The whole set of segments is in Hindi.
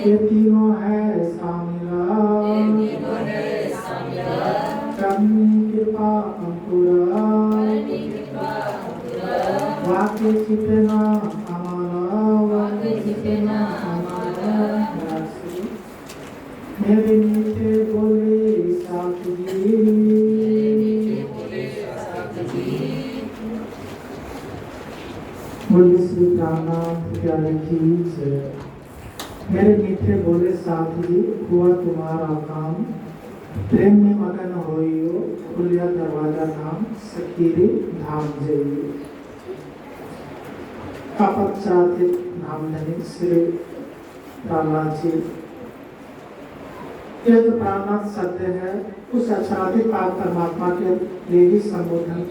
ये तीनों है सामिला, करनी कृपा अंकुरा, वाक्य चितना हमारा, मेरे मीठे बोले साथ जी, बोले श्री प्राणनाथ प्यारे की जय। मेरे मीठे बोले साथ जी, हुआ तुम्हारा काम, प्रेम में मगन होइयो, खुलिया दरवाजा नाम, सखीरी धाम जइयो। अपचारित नाम धनी श्री प्राणनाथ जी। यह जो प्राणनाथ शब्द है, उस अक्षराधिक परमात्मा के लिए ही संबोधन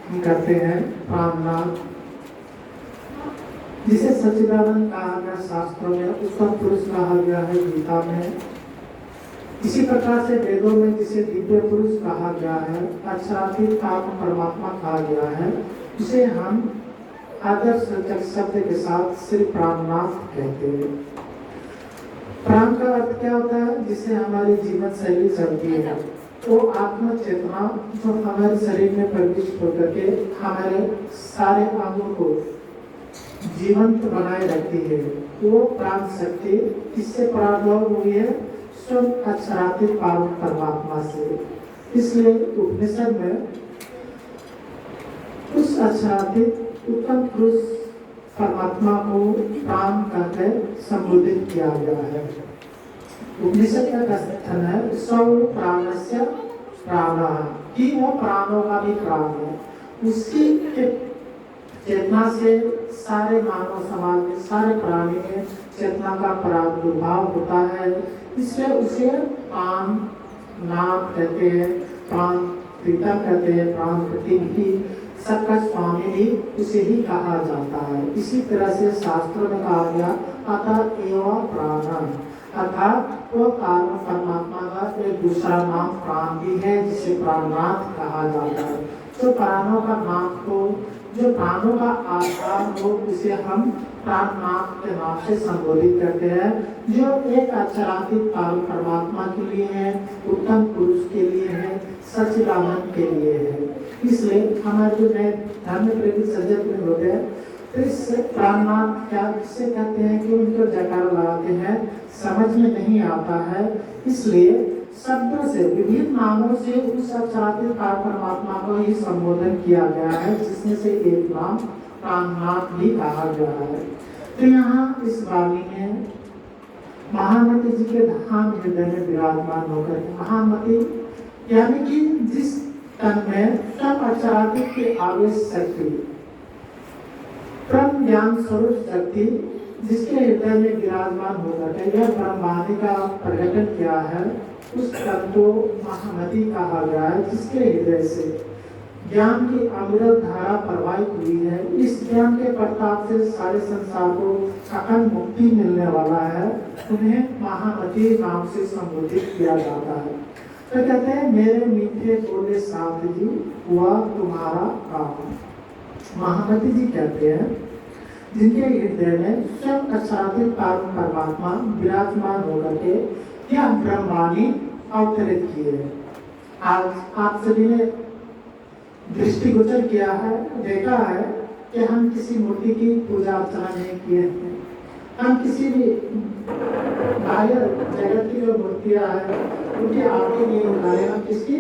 हम करते हैं प्राणनाथ, जिसे सच्चिदानंद कहा गया शास्त्रों में, उत्तम पुरुष कहा गया है गीता में। इसी प्रकार से वेदों में जिसे दिव्य पुरुष कहा गया है, अक्षराधिक परमात्मा कहा गया है, उसे हम आदर्श शब्द के साथ श्री प्राणनाथ कहते हैं। प्राण का अर्थ क्या होता है? जिससे हमारी जीवन शैली चलती है, वो आत्म चेतना जो हमारे शरीर में प्रविष्ट होकर के हमारे सारे अंगों को जीवंत बनाए रखती है, वो प्राण शक्ति किससे प्रादुर्भाव हुई है? स्वयं अक्षरातीत परमात्मा से। इसलिए उपनिषद में उस अक्षरातीत उत्तम पुरुष परमात्मा को प्राण कहकर संबोधित किया गया है। उपनिषद का कथन है सौ प्राणस्य प्राणः, कि वो प्राणों का भी प्राण है। उसकी चेतना से सारे मानव समाज में, सारे प्राणी में चेतना का प्रादुर्भाव होता है। इसलिए उसे प्राण नाथ कहते हैं, प्राण पिता कहते हैं, प्राण प्रतिनिधि, सबका स्वामी भी उसे ही कहा जाता है। इसी तरह से शास्त्र में कहा गया अतः एवं प्राण, अर्थात वो कारण परमात्मा का एक दूसरा नाम प्राण भी है, जिसे प्राणनाथ कहा जाता है। तो प्राणों का नाथ को, जो प्राणों का आधार हो, उसे हम प्राणनाथ के नाम से संबोधित करते हैं, जो एक अक्षरातीत परमात्मा के लिए है, उत्तम पुरुष के लिए है, सच्चिदानंद के लिए है। इसलिए हमारे जो नए धर्म प्रेमी सज्जन होते हैं, तो इस प्राणनाथ क्या किससे कहते हैं कि उनको जयकार लगाते हैं, समझ में नहीं आता है। इसलिए शब्दों से, विभिन्न नामों से उस अक्षरातीत परमात्मा को ही संबोधन किया गया है, जिसमें से एक नाम प्राणनाथ भी कहा गया है। तो यहाँ इस वाणी में महामती जी के धाम हृदय में विराजमान होकर, महामती यानी कि जिस तन में सब अक्षरातीत के आवेश शक्ति, ब्रह्म ज्ञान स्वरूप शक्ति जिसके हृदय में विराजमान होकर के यह ब्रह्मादि का प्रकटन किया है, उस तन को महामती कहा गया है, जिसके हृदय से ज्ञान की अमृत धारा प्रवाहित हुई है। इस ज्ञान के प्रताप से सारे संसार को अखंड मुक्ति मिलने वाला है, उन्हें महामती नाम से संबोधित किया जाता है। तो कहते हैं मेरे मीठे बोले साथ जी, हुआ तुम्हारा काम। महामती जी कहते हैं जिनके हृदय में स्वयं अक्षरातीत परमात्मा विराजमान होकर के यह ब्रह्मवाणी अवतरित किए। आज आप सभी ने दृष्टिगोचर किया है, देखा है कि हम किसी मूर्ति की पूजा अर्चना नहीं किए हैं। हम किसी भी बाह्य जगत की जो मूर्तियां हैं उनकी आरती नहीं उठाए, हम किसकी?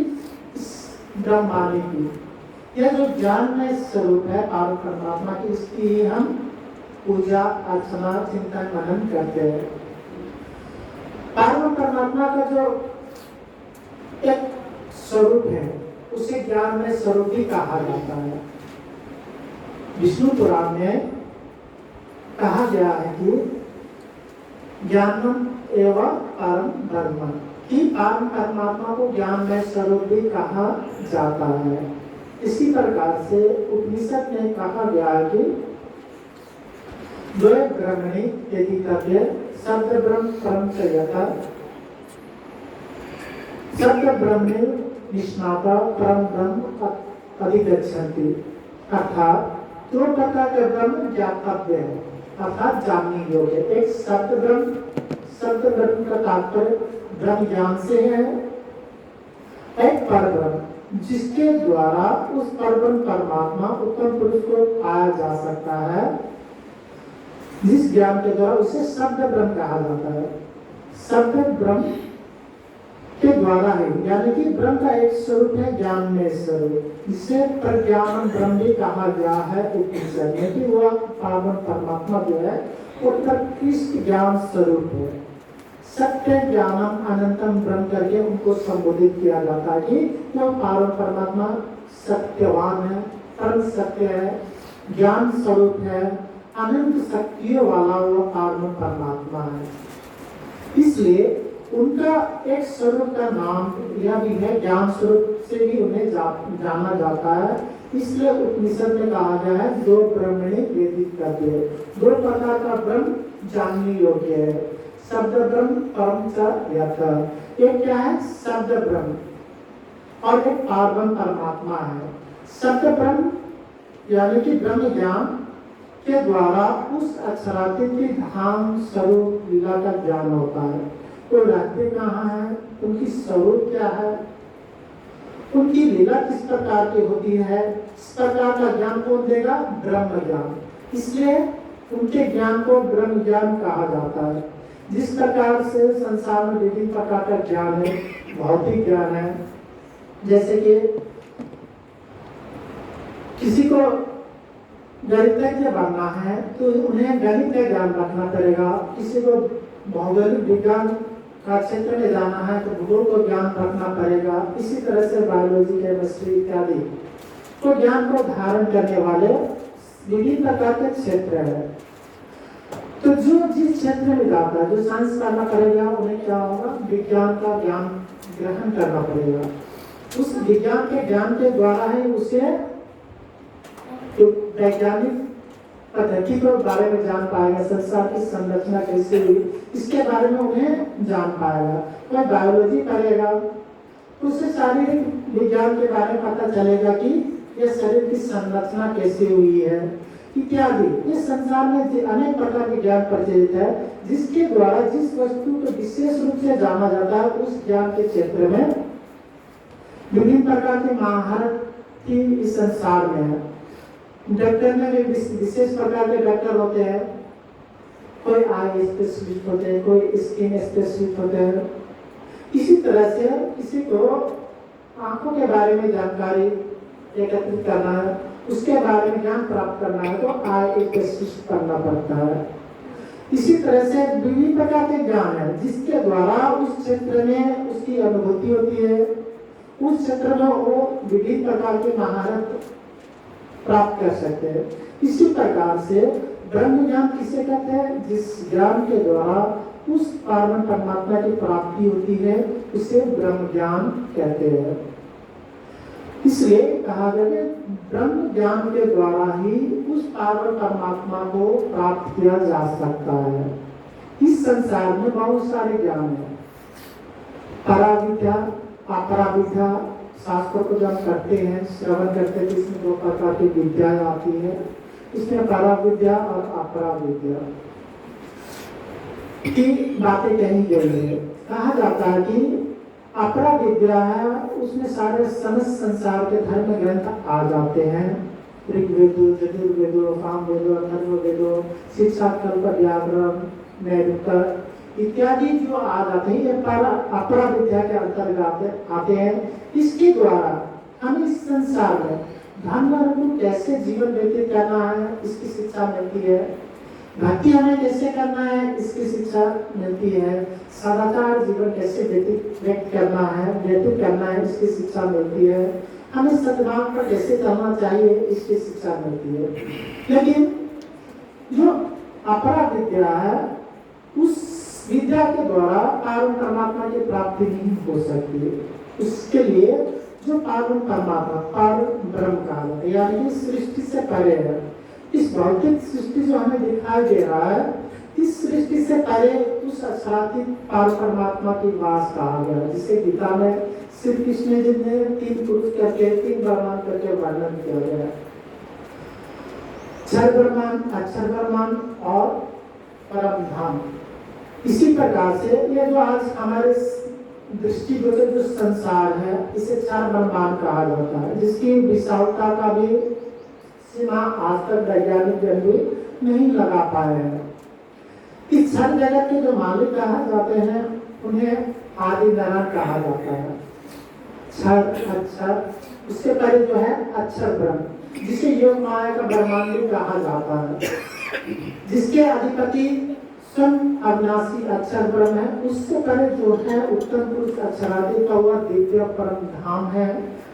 ब्रह्मवाणी की। यह जो ज्ञान में स्वरूप है परमात्मा की, इसकी ही हम पूजा अर्चना चिंतन मनन करते हैं। परमात्मा का जो एक स्वरूप है उसे ज्ञान में स्वरूप ही कहा जाता है। विष्णु पुराण में कहा गया है कि ज्ञानम एवं परम ब्रह्म, कि परम परमात्मा को ज्ञान में स्वरूप भी कहा जाता है। इसी प्रकार से उपनिषद में कहा गया है कि द्वय ब्रह्मणि यदि तव्य शब्द ब्रह्म परम च यथा शब्द ब्रह्मे निष्णाता परम ब्रह्म अधिगच्छन्ति, अर्थात दो प्रकार के ब्रह्म ज्ञातव्य है, अर्थात जानने योग्य। एक शब्द ब्रह्म शब्द ब्रह्म का तात्पर्य ब्रह्म ज्ञान से है। एक परब्रह्म जिसके द्वारा उस परब्रह्म परमात्मा उत्तम पुरुष को पाया जा सकता है, जिस ज्ञान के द्वारा उसे शब्द ब्रह्म कहा जाता है। शब्द ब्रह्म के द्वारा है, यानी कि ब्रह्म का एक स्वरूप है ज्ञान में स्वरूप, जिसे प्रज्ञान ब्रह्म भी कहा गया है उपनिषद में, कि वह पावन परमात्मा जो है वो उत्कृष्ट ज्ञान स्वरूप है। सत्य ज्ञानम अनंतम ब्रह्म करके उनको संबोधित किया जाता है कि वह पावन परमात्मा सत्यवान है, परम सत्य है, ज्ञान स्वरूप है, अनंत शक्तियों वाला वो पावन परमात्मा है। इसलिए उनका एक स्वरूप का नाम यह भी है, ज्ञान स्वरूप से भी उन्हें जाना जाता है। इसलिए उपनिषद में कहा गया है दो ब्रह्मणि वेदित करते, दो प्रकार का ब्रह्म जानने योग्य है, शब्द ब्रह्म परम च यथ। एक क्या है? शब्द ब्रह्म, और एक पावन परमात्मा है। शब्द ब्रह्म यानी कि ब्रह्म ज्ञान के द्वारा उस अक्षरातीत की धाम स्वरूप लीला का ज्ञान होता है। वो रहते कहाँ है, उनकी स्वरूप क्या है, उनकी लीला किस प्रकार की होती है, इस प्रकार का ज्ञान कौन देगा? ब्रह्म ज्ञान। इसलिए उनके ज्ञान को ब्रह्म ज्ञान कहा जाता है। जिस प्रकार से संसार में विभिन्न प्रकार का ज्ञान है, भौतिक ज्ञान है, जैसे कि किसी को गणितज्ञ बनना है तो उन्हें गणित का ज्ञान रखना पड़ेगा। किसी को भौगोलिक विज्ञान का क्षेत्र में जाना है तो भूगोल को ज्ञान रखना पड़ेगा। इसी तरह से बायोलॉजी, केमिस्ट्री इत्यादि तो ज्ञान को धारण करने वाले विभिन्न प्रकार के क्षेत्र है। तो जो जिस क्षेत्र में जाता है, जो साइंस करना पड़ेगा, उन्हें क्या होगा? विज्ञान का ज्ञान ग्रहण करना पड़ेगा। उस विज्ञान के ज्ञान के द्वारा ही उसे वैज्ञानिक पद्धति के बारे में जान पाएगा, संसार की संरचना कैसे हुई इसके बारे में उन्हें जान पाएगा। कोई बायोलॉजी पढ़ेगा तो उसे शारीरिक विज्ञान के बारे में पता चलेगा कि यह शरीर की संरचना कैसे हुई है इत्यादि। इस संसार में अनेक प्रकार के ज्ञान प्रचलित है, जिसके द्वारा जिस वस्तु को विशेष रूप से जाना जाता है, उस ज्ञान के क्षेत्र में विभिन्न प्रकार के महारत की इस संसार में है। डॉक्टर में भी विशेष प्रकार के डॉक्टर होते हैं, कोई आई स्पेशलिस्ट होते हैं, कोई स्किन स्पेशलिस्ट होते हैं। इसी तरह से किसी को आंखों के बारे में जानकारी एकत्रित करना है, उसके बारे में ज्ञान प्राप्त करना है तो आई स्पेशलिस्ट करना पड़ता है। इसी तरह से विभिन्न प्रकार के ज्ञान है, जिसके द्वारा उस क्षेत्र में उसकी अनुभूति होती है, उस क्षेत्र में वो विभिन्न प्रकार की महारत प्राप्त कर सकते हैं। इसी प्रकार से ब्रह्म ज्ञान किसे कहते हैं? जिस ज्ञान के द्वारा उस पावन परमात्मा की प्राप्ति होती है उसे ब्रह्म ज्ञान कहते हैं। इसलिए कहा गया कि ब्रह्म ज्ञान के द्वारा ही उस पावन परमात्मा को प्राप्त किया जा सकता है। इस संसार में बहुत सारे ज्ञान है, पराविद्या, अपराविद्या। शास्त्रों को जब हम करते हैं, श्रवण करते हैं, इसमें दो प्रकार की विद्याएं आती है। इसमें पराविद्या और अपराविद्या की बातें कही गई है। कहा जाता है कि अपराविद्या है, उसमें सारे समस्त संसार के धर्म ग्रंथ आ जाते हैं। ऋग्वेदो, यजुर्वेदो, सामवेदो, अथर्ववेदो, शिक्षा, कल्प, व्याकरण, नैरुक्त इत्यादि जो आ जाते हैं, ये अपरा विद्या के अंतर्गत आते हैं। इसके द्वारा हम इस संसार में धर्म को कैसे जीवन व्यतीत करना है इसकी शिक्षा मिलती है, भक्ति हमें कैसे करना है इसकी शिक्षा मिलती है, सदाचार जीवन कैसे व्यतीत करना है इसकी शिक्षा मिलती है, हमें सद्भाव पर कैसे चलना चाहिए इसकी शिक्षा मिलती है। लेकिन जो अपरा विद्या है, उस विद्या के द्वारा पावन परमात्मा की प्राप्ति नहीं हो सकती। उसके लिए जो पावन परमात्मा, पावन ब्रह्म कहा जाता है, यानी सृष्टि से परे है। इस भौतिक सृष्टि जो हमें दिखाई दे रहा है, इस सृष्टि से परे उस अक्षरातीत पावन परमात्मा की वास कहा गया, जिसे गीता में श्री कृष्ण जी ने 3 पुरुष करके 3 ब्रह्मांड करके वर्णन किया गया है। क्षर ब्रह्मांड, अक्षर ब्रह्मांड और परम धाम। इसी प्रकार से ये जो आज हमारे दृष्टिगोचर जो संसार है इसे चार ब्रह्मांड कहा जाता है, जिसकी विशालता का भी सीमा आज तक वैज्ञानिक जन भी नहीं लगा पाए हैं। इस छह जगत के जो मालिक कहा जाते हैं उन्हें आदि नारायण कहा जाता है। क्षर अक्षर, उसके पहले जो है अक्षर ब्रह्म, जिसे योग माया का ब्रह्मांड भी कहा जाता है, जिसके अधिपति स्वयं अविनाशी अक्षर ब्रह्म है। उससे पहले जो है उत्तम पुरुष अक्षरादि का वह दिव्य परम धाम है,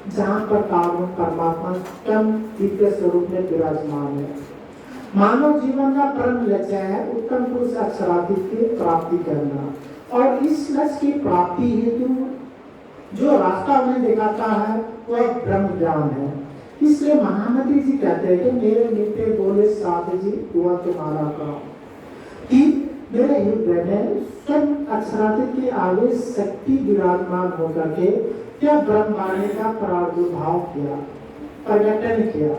जहाँ पर पावन परमात्मा स्वयं दिव्य स्वरूप में विराजमान है। मानव जीवन का परम लक्ष्य है उत्तम पुरुष अक्षरादि की प्राप्ति करना, और इस लक्ष्य की प्राप्ति हेतु जो रास्ता उन्हें दिखाता है वह ब्रह्म ज्ञान है। इसलिए महामती जी कहते हैं कि मेरे नित्य बोले साध जी हुआ तुम्हारा काम, कि मेरे हृदय में स्वयं अक्षरादि के आगे शक्ति विराजमान होकर के क्या ब्रह्मवाणी का प्रादुर्भाव किया, प्रकटन किया,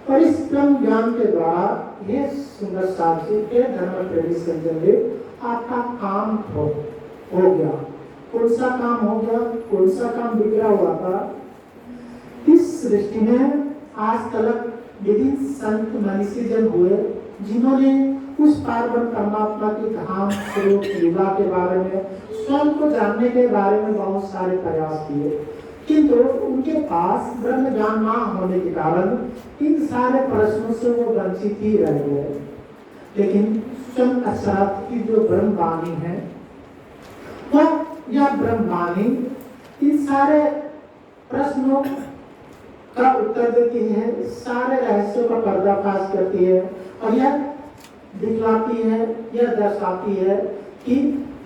और इस ब्रह्म ज्ञान के द्वारा ये सुंदर साक्षी के धर्म प्रेमी संजन आपका काम हो गया। कौन सा काम हो गया, कौन सा काम बिगड़ा हुआ था? इस सृष्टि में आज तक विभिन्न संत मनीषी जन हुए जिन्होंने उस पावन परमात्मा की धाम स्वरूप लीला के बारे में, स्वयं को जानने के बारे में बहुत सारे प्रयास किए, किंतु उनके पास ब्रह्म ज्ञान न होने के कारण इन सारे प्रश्नों से वो वंचित ही रह गए। लेकिन स्वयं अक्षरार्थ की जो ब्रह्मवाणी है वह यह ब्रह्मवाणी इन सारे प्रश्नों का उत्तर देती है, सारे रहस्यों का पर्दाफाश करती है, और यह दिखलाती है, यह दर्शाती है कि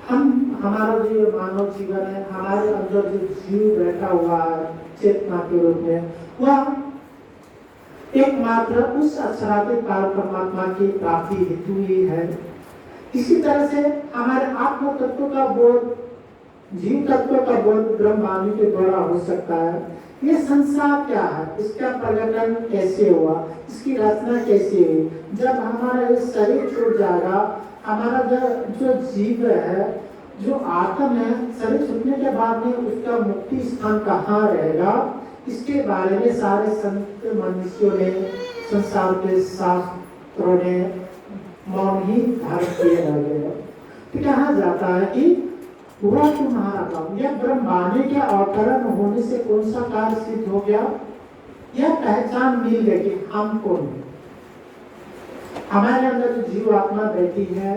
हमारा जो मानव जीवन है, हमारे अंदर जो जीव बैठा हुआ है चेतना के रूप में, वह एकमात्र उस अक्षरार्थ परमात्मा की प्राप्ति हेतु ही है। इसी तरह से हमारे आत्म तत्व का बोध, जीव तत्व का बोध ब्रह्मवाणी के द्वारा हो सकता है। ये संसार क्या है, इसका प्रकटन कैसे हुआ, इसकी रचना कैसे हुई, जब हमारा ये शरीर छूट जाएगा, हमारा जो जीव है, जो आत्म है, शरीर छूटने के बाद में उसका मुक्ति स्थान कहाँ रहेगा, इसके बारे में सारे संत मनुष्यों ने, संसार के शास्त्रों ने मौन ही धारण किए रह गए। तो कहा जाता है कि हुआ तुम्हारा काम, यह ब्रह्मवाणी के अवतरण होने से कौन सा कार्य सिद्ध हो गया? यह पहचान मिल गई कि हम कौन है। हमारे अंदर जो जीव आत्मा बैठी है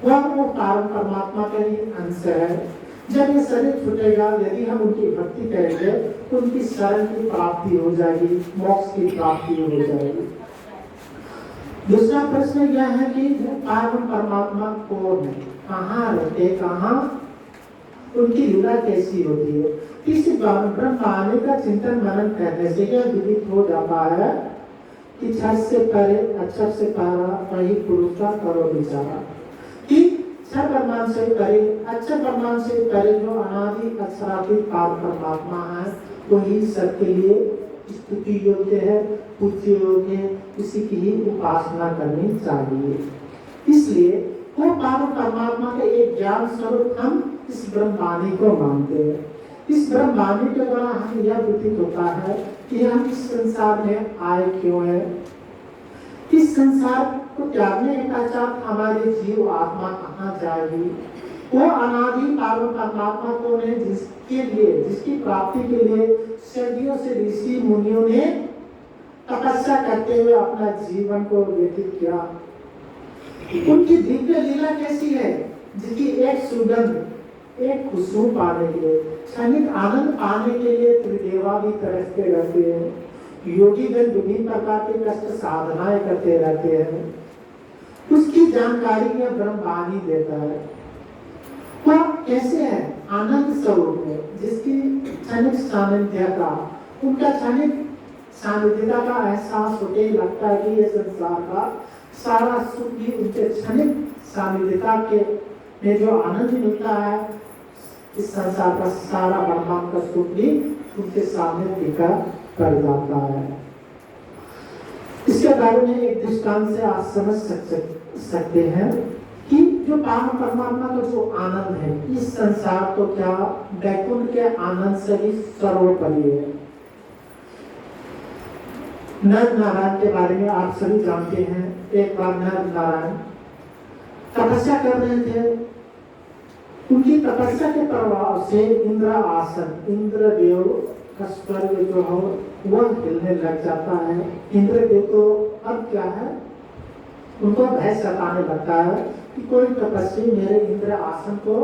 वह वो कारण परमात्मा का ही अंश है। जब ये शरीर छूटेगा, यदि हम उनकी भक्ति करेंगे तो उनकी शरण की प्राप्ति हो जाएगी, मोक्ष की प्राप्ति हो जाएगी। दूसरा प्रश्न यह है कि पावन परमात्मा कौन है, कहाँ रहते, कहाँ उनकी लीला कैसी होती है? इस ब्रह्मवाणी का चिंतन मनन करने से यह विदित हो जाता है कि छठ से परे अक्षर से पारा वही पुरुष का करो विचारा, कि छठ ब्रह्मांड से परे, अक्षर ब्रह्मांड से परे जो अनादि अक्षरातीत परमात्मा है वही सबके लिए स्तुति योग्य है, पूज्य योग्य है, उसी की ही उपासना करनी चाहिए। इसलिए वो पावन परमात्मा के एक ज्ञान स्वरूप हम इस ब्रह्मवाणी को मानते हैं। इस ब्रह्मवाणी के द्वारा हमें यह विदित होता है कि हम इस संसार में आए क्यों हैं, इस संसार को त्यागने के पश्चात हमारी जीव आत्मा कहाँ जाएगी। वो अनादि पावन परमात्मा कौन है, जिसके लिए, जिसकी प्राप्ति के लिए सदियों से ऋषि मुनियों ने तपस्या करते हुए अपना जीवन को व्यतीत किया। उनकी दिव्य लीला कैसी है, जिसकी एक सुगंध, एक खुशबू पाने के लिए, क्षणिक आनंद पाने के लिए त्रिदेवा भी तरसते रहते हैं, योगी जन विभिन्न प्रकार के कष्ट साधनाएं करते रहते हैं। उसकी जानकारी यह ब्रह्मवाणी देता है। वह कैसे है, आनंद स्वरूप है, जिसकी क्षणिक सानिध्यता, उनका क्षणिक सानिध्यता का एहसास होते लगता है कि यह संसार का सारा सुख भी उनके क्षणिक सानिध्यता के में जो आनंद मिलता है, इस संसार का सारा ब्रह्मांड का सुख भी उनके सामने टिका कर जाता है। इसके बारे में एक दृष्टांत से आप समझ सकते हैं कि जो परमात्मा का जो आनंद है, इस संसार तो क्या वैकुंठ के आनंद से भी सर्वोपरि है। नर नारायण के बारे में आप सभी जानते हैं। एक बार नर नारायण तपस्या कर रहे थे। उनकी तपस्या के प्रभाव से इंद्र आसन, इंद्रदेव का स्वर्ग जो हो वह हिलने लग जाता है। इंद्रदेव को अब क्या है, उनको भय सताने लगता है कि कोई तपस्वी मेरे इंद्र आसन को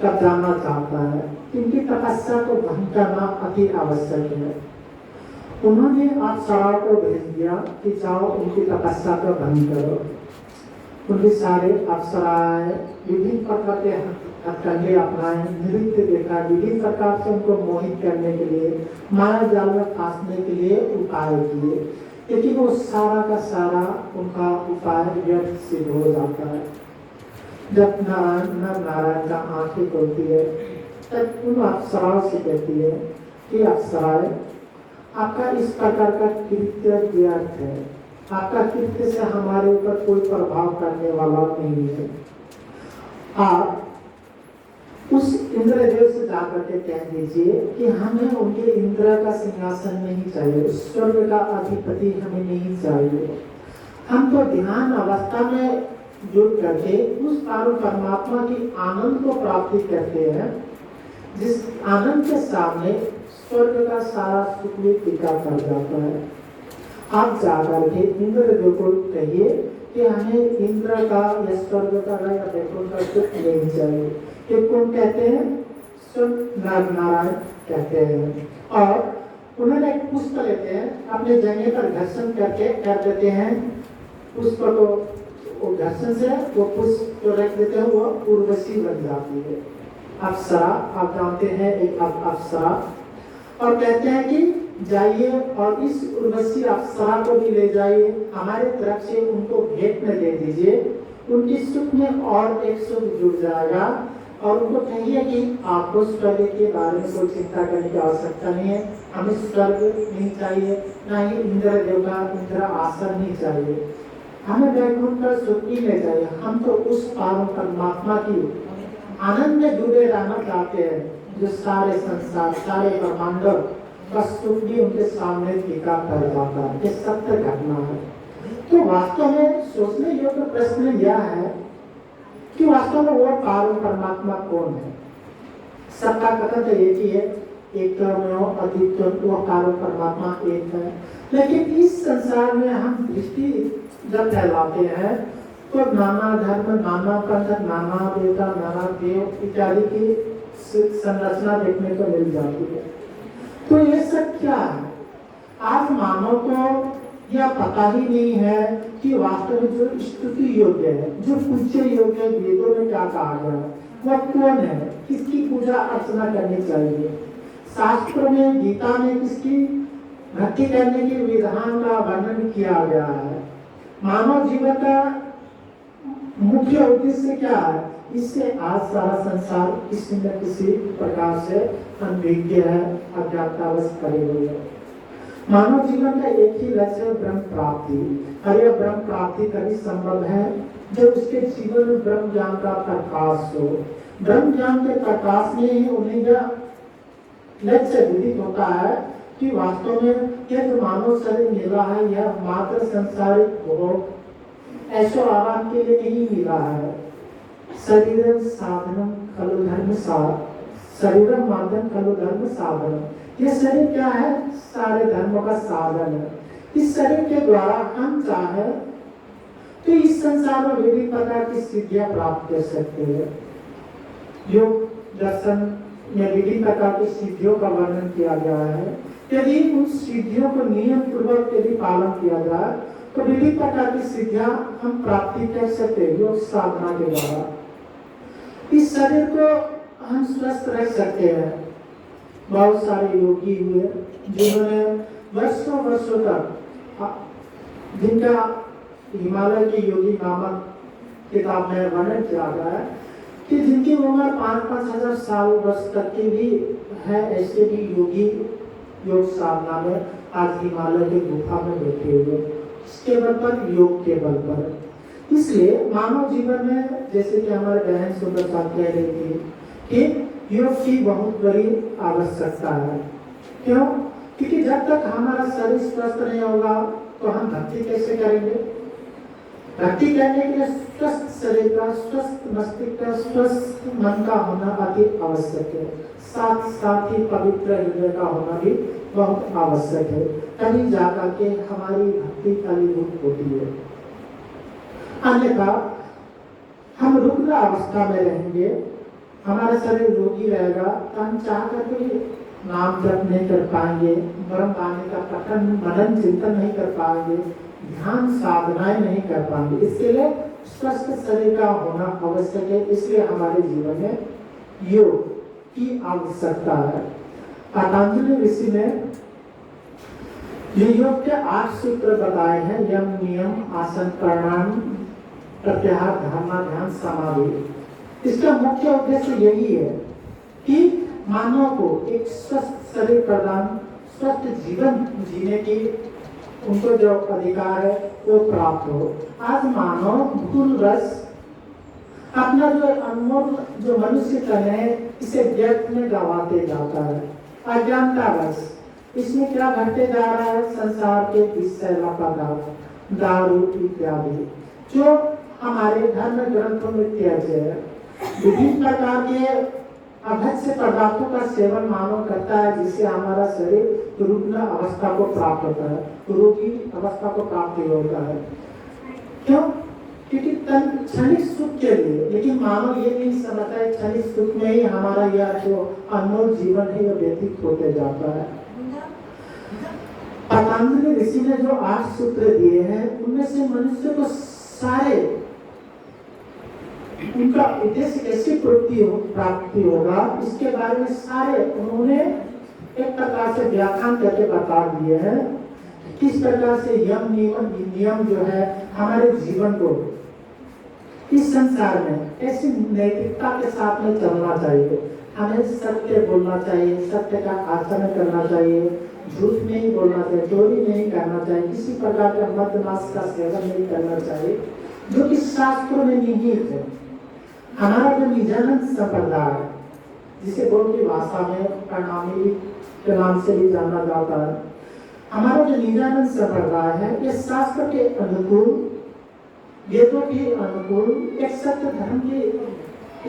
कब्जाना चाहता है। इनकी तपस्या को भंग करना अति आवश्यक है। उन्होंने अप्सरा को भेज दिया कि जाओ उनकी तपस्या को भंग करो। उनके सारे अप्सराएं विभिन्न प्रकार के हथकंडे अपनाए, नृत्य देखा, विभिन्न प्रकार से उनको मोहित करने के लिए, माया जाल में फांसने के लिए उपाय किए, लेकिन वो सारा का सारा उनका उपाय व्यर्थ सिद्ध हो जाता है। जब नारायण का आंखें खुलती है तब उन अप्सराओं से कहती है कि अप्सराएं, आपका इस प्रकार का कृत्य व्यर्थ है। आपका कृत्य से हमारे ऊपर कोई प्रभाव करने वाला नहीं है। आप उस इंद्रदेव से जाकर के कह दीजिए कि हमें उनके इंद्र का सिंहासन नहीं चाहिए, स्वर्ग का अधिपति हमें नहीं चाहिए। हम तो ध्यान अवस्था में जुड़ करके उस परमात्मा की आनंद को प्राप्ति करते हैं, जिस आनंद के सामने स्वर्ग का सारा सुख भी फीका पड़ जाता है। आप जाकर के इंद्रदेव को कहिए कि हमें इंद्र का या स्वर्ग का या वैकुंठ का सुख नहीं चाहिए। ये कौन कहते हैं? नारायण कहते हैं। और उन्होंने एक पुष्प लेते हैं, अपने जंघे पर घर्षण करके कर देते हैं। पुष्प को वो घर्षण से वो पुष्प जो रख देते हैं वो उर्वशी बन जाती है। अप्सरा, आप जानते हैं एक अप्सरा, और कहते हैं कि जाइए और इस उर्वशी अप्सरा को भी ले जाइए, हमारे तरफ से उनको भेंट में दे दीजिए। उनकी सुख में और एक सुख जुड़ जाएगा। और उनको कहिए कि आपको स्वर्ग के बारे में कोई चिंता करने की आवश्यकता नहीं है। हमें स्वर्ग नहीं चाहिए, ना ही इंद्रदेव का इंद्र आसन नहीं चाहिए, हमें वैकुंठ का सुख ही नहीं चाहिए। हम तो उस परमात्मा की आनंद में जुड़े रहना चाहते हैं, जो सारे संसार, सारे ब्रह्मांड का सुख भी उनके सामने फीका पड़ जाता है। ये सत्य घटना है। तो वास्तव में सोचने योग्य प्रश्न यह है कि वास्तव में वो परमात्मा कौन है? सबका कथन तो एक ही है, एक वो परमात्मा एक है। लेकिन इस संसार में हम दृष्टि जब फैलाते हैं तो नाना धर्म, नाना पंथ, नाना देवता, नाना देव इत्यादि की संरचना देखने को मिल जाती है। तो ये सब क्या है? आज मानव को यह पता ही नहीं है कि वास्तव में जो स्तुति योग्य है, जो पूज्य योग्य है, वेदों में क्या कहा गया है, वह कौन है, किसकी पूजा अर्चना करनी चाहिए। शास्त्र में, गीता में किसकी भक्ति करने के विधान का वर्णन किया गया है। मानव जीवन का मुख्य उद्देश्य क्या है? इससे आज सारा संसार किसी न किसी प्रकार से अनभिज्ञ है, अज्ञातवास करे हुए है। मानव जीवन का एक ही लक्ष्य है, ब्रह्म प्राप्ति। और यह ब्रह्म प्राप्ति तभी संभव है जब उसके जीवन में ब्रह्म ज्ञान का प्रकाश हो। ब्रह्म ज्ञान के प्रकाश में ही उन्हें यह लक्ष्य विदित होता है कि वास्तव में यह जो मानव शरीर मिला है, यह मात्र संसारिक भोग ऐसो आराम के लिए नहीं मिला है। शरीरम साधनम खलु धर्म शरीरम माध्यम खलु धर्म साधन। ये शरीर क्या है? सारे धर्मों का साधन है। इस शरीर के द्वारा हम चाहे तो इस संसार में विभिन्न प्रकार की सिद्धियां प्राप्त कर सकते हैं। योग दर्शन में विभिन्न प्रकार की सिद्धियों का वर्णन किया गया है। यदि उन सिद्धियों को नियम पूर्वक यदि पालन किया जाए तो विभिन्न प्रकार की सिद्धियां हम प्राप्ति कर सकते हैं योग साधना के द्वारा। इस शरीर को हम स्वस्थ रख सकते हैं। बहुत सारे योगी हुए जिन्होंने वर्षों वर्षों तक, जिनका हिमालय के योगी नामक किताब में वर्णन किया गया है कि जिनकी उम्र 5-5 हजार साल वर्ष तक की भी है, ऐसे भी योगी योग साधना में आज हिमालय की गुफा में बैठे हुए, इसके बल पर, योग के बल पर। इसलिए मानव जीवन में, जैसे कि हमारे बहन सुंदर साथ कह रही थी, कि योग की बहुत बड़ी आवश्यकता है। क्यों? क्योंकि जब तक हमारा शरीर स्वस्थ नहीं होगा तो हम भक्ति कैसे करेंगे? भक्ति करने के लिए स्वस्थ शरीर का, स्वस्थ मस्तिष्क का, स्वस्थ मन का होना अति आवश्यक है। साथ साथ ही पवित्र हृदय का होना भी बहुत आवश्यक है। तभी जाकर के हमारी भक्ति फलीभूत होती है। अन्यथा हम रुग्ण अवस्था में रहेंगे, हमारा शरीर रोगी रहेगा, तो हम चाह करके नाम जप नहीं कर पाएंगे, ब्रह्म वाणी का पठन मनन चिंतन नहीं कर पाएंगे, ध्यान साधनाएं नहीं कर पाएंगे। इसके लिए स्वस्थ शरीर का होना आवश्यक है। इसलिए हमारे जीवन में योग की आवश्यकता है। पतंजलि ऋषि ने योग के 8 सूत्र बताए हैं। यम, नियम, आसन, प्राणायाम, प्रत्याहार, धारणा, ध्यान, समाधि। इसका मुख्य उद्देश्य यही है कि मानव को एक स्वस्थ शरीर प्रदान, स्वस्थ जीवन जीने की उनको जो अधिकार है वो प्राप्त हो। आज मानव भूल रस अपना जो अनमोल जो मनुष्य तन है इसे व्यर्थ में गवाते जाता है। अज्ञानता रस, इसमें क्या घटते जा रहा है? संसार के विषैला पदार्थ, दारू इत्यादि, जो हमारे धर्म ग्रंथों में त्याज्य है। विभिन्न प्रकार के अभक्ष्य पदार्थों का सेवन मानव करता है, जिससे हमारा शरीर रुग्ण अवस्था को प्राप्त होता है, रोगी अवस्था को प्राप्त होता है। क्यों? क्योंकि तन क्षणिक सुख के लिए, लेकिन मानव ये नहीं समझता है क्षणिक सुख में ही हमारा यह जो अनमोल जीवन है यह व्यतीत होते जाता है। पतंजलि ऋषि ने जो 8 सूत्र दिए हैं उनमें से मनुष्य को सारे उनका उद्देश्य कैसे प्राप्ति होगा इसके बारे में सारे उन्होंने एक प्रकार से व्याख्यान करके बता दिए हैं। किस प्रकार से यम नियम जो है हमारे जीवन को इस संसार में ऐसी नैतिकता के साथ में चलना चाहिए। हमें सत्य बोलना चाहिए, सत्य का आचरण करना चाहिए, झूठ नहीं बोलना चाहिए, चोरी नहीं करना चाहिए, किसी प्रकार का मद्यमांस का सेवन नहीं करना चाहिए, जो कि शास्त्रों में निहित है। हमारा जो निजानंद संप्रदाय है, जिसे बोल की भाषा में प्रणामी के नाम से भी जाना जाता है, हमारा जो निजानंद संप्रदाय है, ये शास्त्र के अनुकूल, वेदों के अनुकूल एक सत्य धर्म की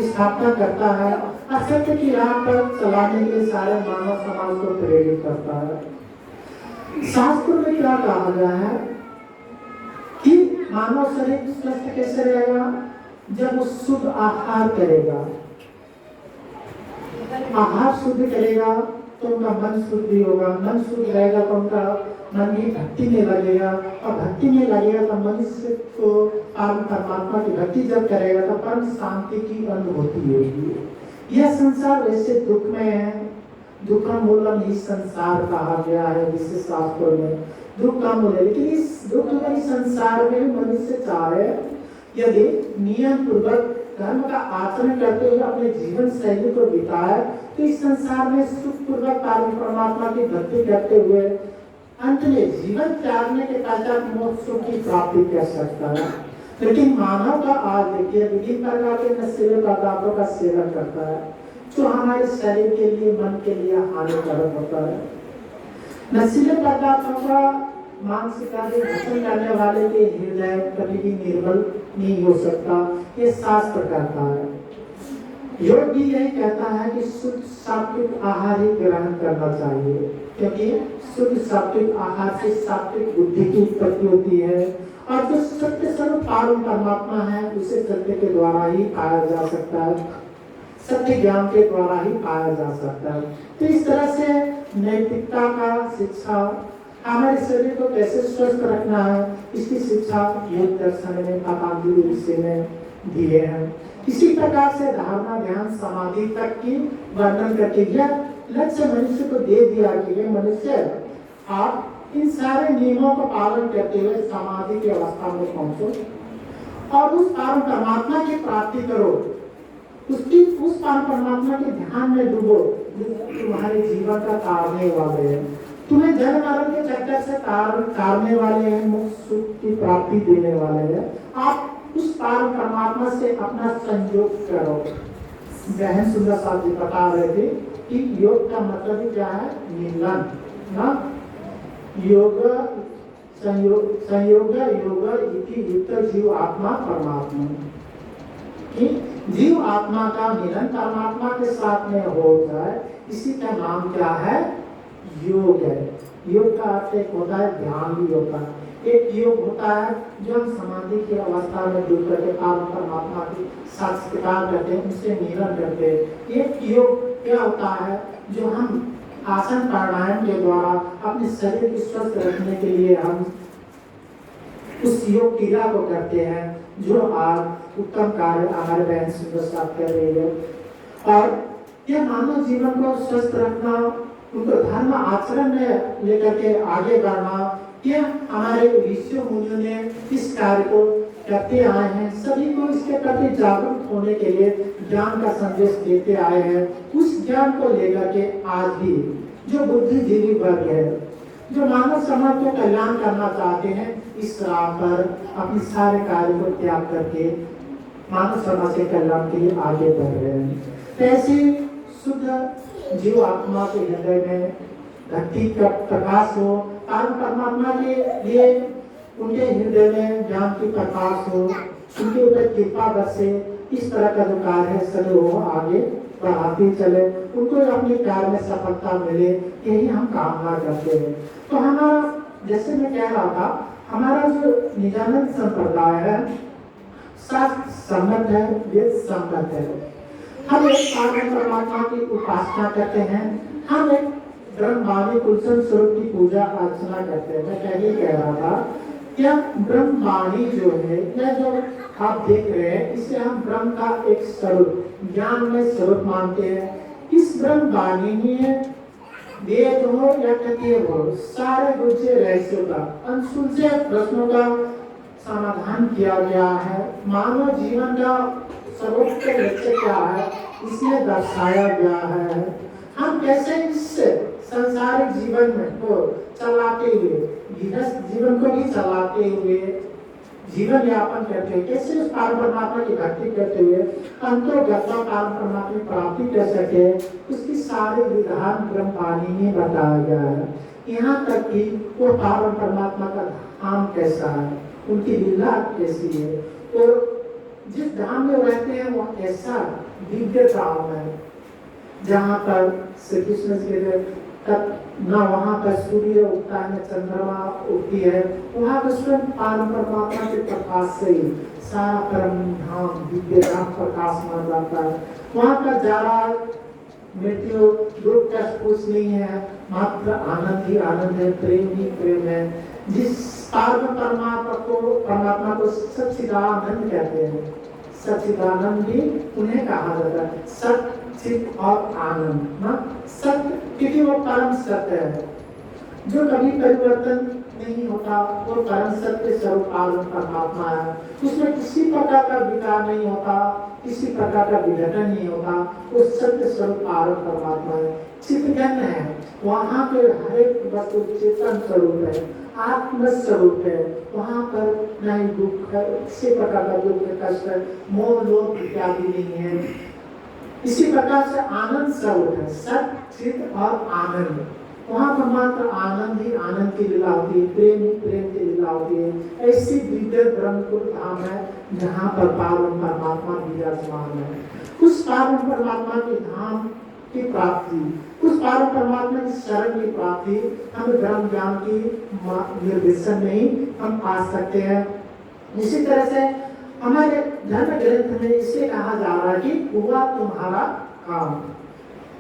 स्थापना करता है, असत्य की राह पर चलाने के सारे मानव समाज को प्रेरित करता है। शास्त्र में क्या कहा गया है कि मानव शरीर स्वस्थ कैसे रहेगा? जब वो शुद्ध आहार करेगा, आहार शुद्ध करेगा तो उनका मन शुद्ध होगा, मन शुद्ध रहेगा तो उनका मन भी भक्ति में लगेगा, और भक्ति में लगेगा तो मनुष्य को परमात्मा की भक्ति जब करेगा तो परम शांति की अनुभूति होगी। यह संसार वैसे दुख में है, दुखम मूलम ही संसार कहा गया है जिससे शास्त्रों में दुख का मूल है। लेकिन इस दुख में संसार में मनुष्य चाहे यदि नियम पूर्वक धर्म का आचरण करते हुए अपने जीवन शैली को बिताए तो इस संसार में सुखपूर्वक परमात्मा की भक्ति करते हुए अंत में जीवन त्यागने के पश्चात मोक्ष की प्राप्ति कर सकता है। लेकिन मानव का आज देखिए विभिन्न प्रकार के नशीले पदार्थों का सेवन करता है, जो हमारे शरीर के लिए, मन के लिए हानिकारक होता है। नशीले पदार्थों का मानसिक आदि भक्षण करने वाले के हृदय कभी भी निर्बल नहीं हो सकता, ये शास्त्र कहता है। योग भी यही कहता है कि शुद्ध सात्विक आहार ही ग्रहण करना चाहिए, क्योंकि शुद्ध सात्विक आहार से सात्विक बुद्धि की उत्पत्ति होती है, और जो सत्य स्वरूप परमात्मा है उसे सत्य के द्वारा ही पाया जा सकता है, सत्य ज्ञान के द्वारा ही पाया जा सकता है। तो इस तरह से नैतिकता का शिक्षा, हमारे शरीर को कैसे स्वस्थ रखना है, इसकी शिक्षा योग दर्शन में पतंजलि ऋषि ने दिए हैं। इसी प्रकार से धारणा, ध्यान, समाधि तक की वर्णन करके यह लक्ष्य मनुष्य को दे दिया कि ये मनुष्य आप इन सारे नियमों का पालन करते हुए समाधि की अवस्था में पहुंचो और उस परमात्मा की प्राप्ति करो, उस परमात्मा के ध्यान में डूबो जो तुम्हारे जीवन का तारने वाले हैं, तुम्हें जन्म मरण के चक्कर से तारने वाले हैं, मोक्ष सुख की प्राप्ति देने वाले हैं। आप परमात्मा से अपना संयोग करो। बहन सुंदर साहब जी बता रहे थे कि योग का मतलब ही क्या है? मिलन ना। योग संयोग योग इति युक्त जीव आत्मा परमात्मा, कि जीव आत्मा का मिलन परमात्मा के साथ में हो जाए, इसी का नाम क्या है? योग है। योग का अर्थ एक होता है ध्यान भी होता है, एक योग होता है जो हम समाधि की अवस्था में डूब करके परमात्मा की साक्षात्कार करते हैं, उससे मिलन करते हैं। एक योग क्या होता है? जो हम आसन प्राणायाम के द्वारा अपने शरीर को स्वस्थ रखने के लिए हम उस योग क्रिया को करते हैं, जो आज उत्तम कार्य हमारे बहन सुंदर साथ कर रही है। और यह मानव जीवन को स्वस्थ रखना, उनको धर्म आचरण में लेकर के आगे बढ़ना, यह हमारे ऋषि मुनियों ने इस कार्य को करते आए हैं। सभी को इसके प्रति जागरूक होने के लिए ज्ञान का संदेश देते आए हैं। उस ज्ञान को लेकर के आज भी जो बुद्धिजीवी वर्ग है, जो मानव समाज को कल्याण करना चाहते हैं, इस राह पर अपने सारे कार्य को त्याग करके मानव समाज के कल्याण के लिए आगे बढ़ रहे हैं। ऐसे शुद्ध जीव आत्मा के हृदय में भक्ति का प्रकाश हो, परमात्मा के लिए उनके हृदय में ज्ञान की प्रकाश हो, उनके ऊपर कृपा बरसे, इस तरह का जो कार्य है सभी वो आगे बढ़ाते चले, उनको अपने कार्य में सफलता मिले, यही हम कामना करते हैं। तो हमारा, जैसे मैं कह रहा था, हमारा जो निजानंद संप्रदाय है शास्त्र सम्मत है, वेद सम्मत है। हम एक परमात्मा की उपासना करते हैं, हम एक ब्रह्मानी कुलसन स्वरूप की पूजा अर्चना करते हैं। मैं पहले कह रहा था, यह ब्रह्मानी जो है, यह जो आप देख रहे हैं, इसे हम ब्रह्म का एक स्वरूप, ज्ञान में स्वरूप मानते हैं। इस ब्रह्मवाणी में वेद हो या कथेर हो, सारे गुज्जे रहस्यों का, अनसुलझे प्रश्नों का समाधान किया गया है। मानव जीवन का सर्वोच्च लक्ष्य क्या है, इसमें दर्शाया गया है। हम कैसे इस संसारिक जीवन में को चलाते हुए, गृहस्थ जीवन को भी चलाते हुए जीवन यापन करते हैं, कैसे उस परमात्मा की भक्ति करते हुए अंतोगता परमात्मा की प्राप्ति कर सके, उसकी सारे विधान ब्रह्मवाणी में बताया गया है। यहाँ तक कि वो परमात्मा का धाम कैसा है, उनकी लीला कैसी है, तो जिस धाम में रहते हैं वो ऐसा दिव्य धाम है जहाँ पर श्री कृष्ण के तक न वहाँ पर सूर्य उगता है, न चंद्रमा उगती है, वहाँ पर स्वयं परमात्मा के प्रकाश से ही सारा परम धाम दिव्य धाम प्रकाशमान रहता है। वहाँ पर जरा मृत्यु दुख का कुछ नहीं है, मात्र आनंद ही आनंद है, प्रेम ही प्रेम है। जिस परमात्मा को सच्चिदानंद कहते हैं, सच्चिदानंद भी उन्हें कहा जाता है, सत चित और आनंद ना। सत्य क्योंकि वो परम सत्य है, जो कभी परिवर्तन नहीं होता, वो परम सत्य स्वरूप परमात्मा है। उसमें किसी प्रकार का विकार नहीं होता, किसी प्रकार का विघटन नहीं होता, वो सत्य स्वरूप परमात्मा है। चित्तघन है, वहाँ पे हर एक वस्तु चेतन स्वरूप है, आत्म स्वरूप है, वहाँ पर न ही दुख है, किसी प्रकार का दुख कष्ट है, मोह लोभ इत्यादि नहीं है। इसी प्रकार से आनंद स्वरूप है, सत्य चित और आनंद, वहाँ पर मात्र आनंद ही आनंद की लीला होती है, प्रेम ही प्रेम की लीला होती है। ऐसी दिव्य ब्रह्मपुर धाम है जहाँ पर पावन परमात्मा विराजमान है। उस पावन परमात्मा के धाम की प्राप्ति, उस पावन परमात्मा की शरण की प्राप्ति हमें ब्रह्म ज्ञान की निर्देशन में ही हम पा सकते हैं। इसी तरह से हमारे धर्म ग्रंथ में इसे कहा जा रहा है कि हुआ तुम्हारा काम,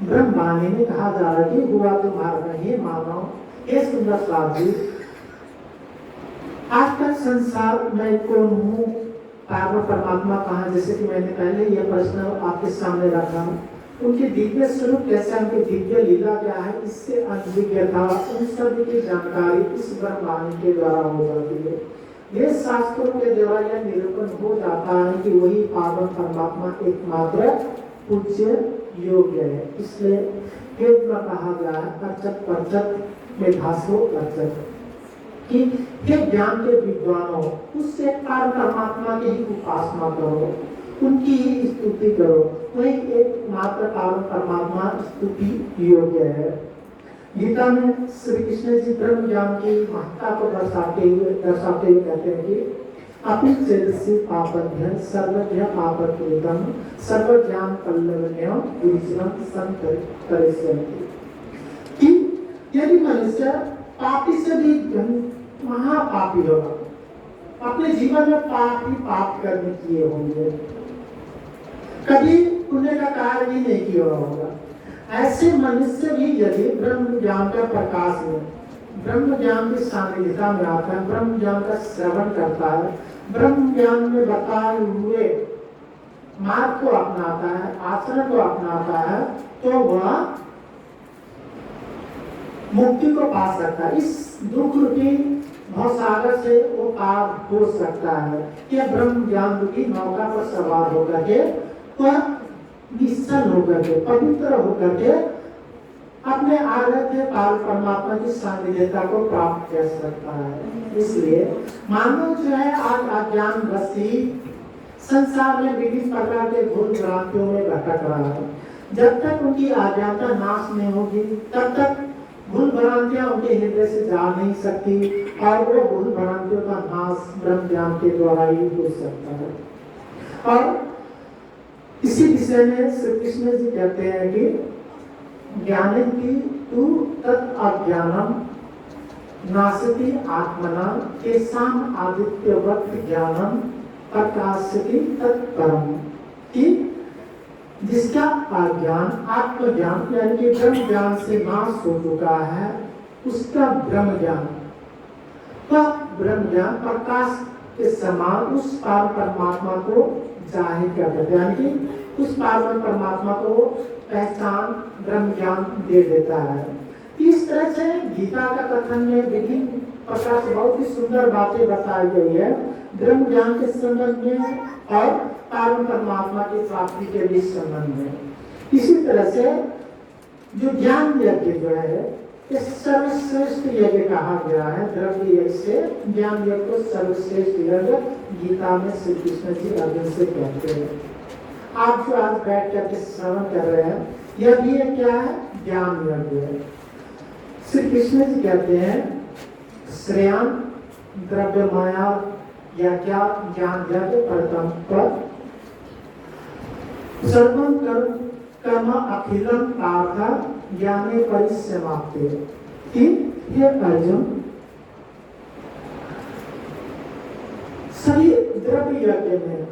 ब्रह्मवाणी में कहा जा रहा है कि हुआ तुम्हारा, हे मानव, हे सुंदर साधु, आज तक संसार में कौन हूँ, परमात्मा कहाँ, जैसे कि मैंने पहले यह प्रश्न आपके सामने रखा, उनके दिव्य स्वरूप कैसा, उनकी दिव्य लीला क्या है, इससे अनभिज्ञता उन सभी की जानकारी इस ब्रह्मवाणी के द्वारा हो जाती है। ये शास्त्रों के द्वारा यह निरूपण हो जाता है कि वही पावन परमात्मा एकमात्र पूज्य योग्य है। इसलिए वेद में कहा गया है, अर्चक परचक में भाषो अर्चक, कि हे ज्ञान के विद्वानों, उस एक परमात्मा की ही उपासना करो, उनकी ही स्तुति करो, वही एक मात्र परमात्मा स्तुति योग्य है। गीता में श्री कृष्ण जी ब्रह्म ज्ञान की महत्ता को दर्शाते हुए कहते हैं कि अपि चेदसि पापभ्य सर्वभ्य पापकृतं सर्व ज्ञान पल्लवन्य गुरुजन संतरिष्यन्ति। कि यदि मनुष्य पापी से भी महापापी होगा, अपने जीवन में पाप ही पाप कर्म किए होंगे, कभी पुण्य का कार्य ही नहीं किया होगा, ऐसे मनुष्य भी यदि ब्रह्म ज्ञान का प्रकाश में, ब्रह्म ज्ञान की सानिध्यता में आता है, ब्रह्म ज्ञान का श्रवण करता है, ब्रह्म ज्ञान में बताए हुए मार्ग को अपनाता है, आचरण को अपनाता है, तो वह मुक्ति को पा सकता है। इस दुख रूपी भवसागर से वो पार हो सकता है। यह ब्रह्म ज्ञान रूपी नौका पर सवार होकर के वह निश्चल होकर के, पवित्र होकर के अपने आराध्य पार परमात्मा की सानिध्यता को प्राप्त कर सकता है। इसलिए मानव जो है आज अज्ञान बसी संसार में विभिन्न प्रकार के भूल भ्रांतियों में भटक रहा है। जब तक उनकी अज्ञानता नाश नहीं होगी, तब तक भूल भ्रांतियां उनके हृदय से जा नहीं सकती, और वो भूल भ्रांतियों का नाश ब्रह्म ज्ञान के द्वारा ही हो सकता है। और इसी विषय में श्री कृष्ण जी कहते हैं कि ज्ञानं की तु तत् अज्ञानम नासति आत्मना केसाम आदित्यवत् ज्ञानम प्रकाशति तत्परम। कि जिसका अज्ञान आत्मज्ञान यानी कि ब्रह्म ज्ञान से नाश हो चुका है, उसका ब्रह्म ज्ञान, वह ब्रह्म ज्ञान प्रकाश के समान उस पार परमात्मा को जाहिर कर देता है, यानी कि उस पार परमात्मा को पहचान ब्रह्म ज्ञान दे देता है। इस तरह से गीता का कथन में विभिन्न प्रकार से बहुत ही सुंदर बातें बताई गई है ब्रह्म ज्ञान के संबंध में और पार परमात्मा की प्राप्ति के बीच संबंध में। इसी तरह से जो ज्ञान यज्ञ जो है, ये सर्वश्रेष्ठ यज्ञ कहा गया है। द्रव्य यज्ञ से ज्ञान यज्ञ को सर्वश्रेष्ठ यज्ञ गीता में श्री कृष्ण जी अर्जुन से कहते हैं। आप जो आज बैठ करके श्रवण कर रहे हैं, यह भी क्या है? ज्ञान यज्ञ है। श्री कृष्ण जी कहते हैं श्रेयान द्रव्य माया या क्या ज्ञान यज्ञ प्रथम पर सर्वं कर्म अखिलम पार्थ ज्ञाने परिसमाप्ते। कि हे अर्जुन, सभी द्रव्य यज्ञ में